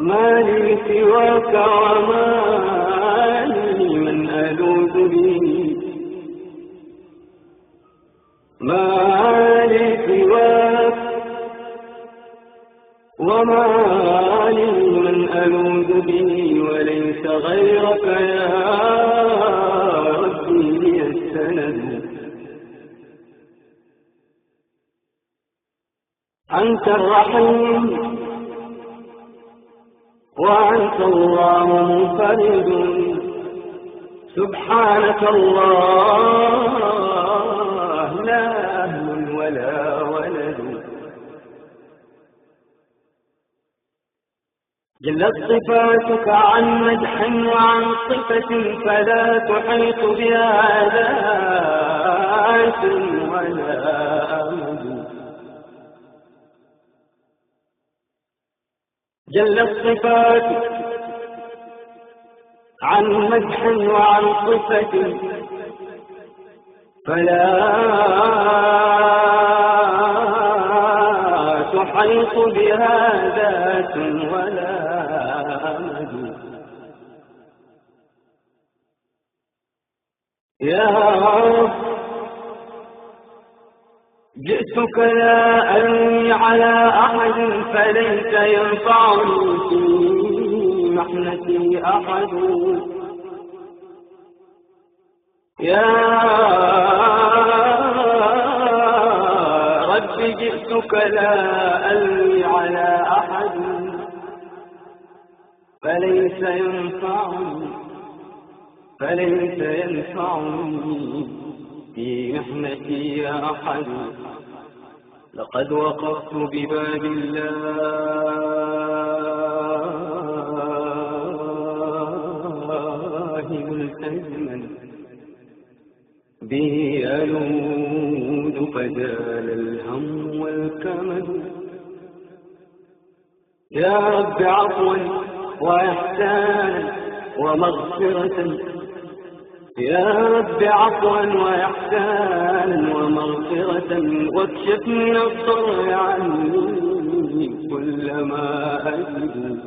ما لي سواك وما لي من ألوذ به، ما لي سواك وما لي من ألوذ به، وليس غيرك يا ربي لي السند. أنت الرحيم وأنت الله منفرد، سبحانك الله لا أهل ولا ولد. جلت صفاتك عن مدح وعن صفة، فلا تحيط بها ذات ولا أمد. جلت صفاتك عن مدح وعن صفة، فلا تحيط بها ذات ولا أمد. يا رب جئتك لا ألوي على أحد، فليس ينفعني في محنتي أحد. يا رب جئتك لا ألوي على أحد، فليس ينفعني في محنتي أحد. لقد وقفت بباب الله ملتزما به ألوذ، فزال الهم والكمد. يا رب عفوا وإحسانا ومغفرة، يا رب عفوا وإحسانا ومغفرة، واكشف من الضر عني كل ما أجد.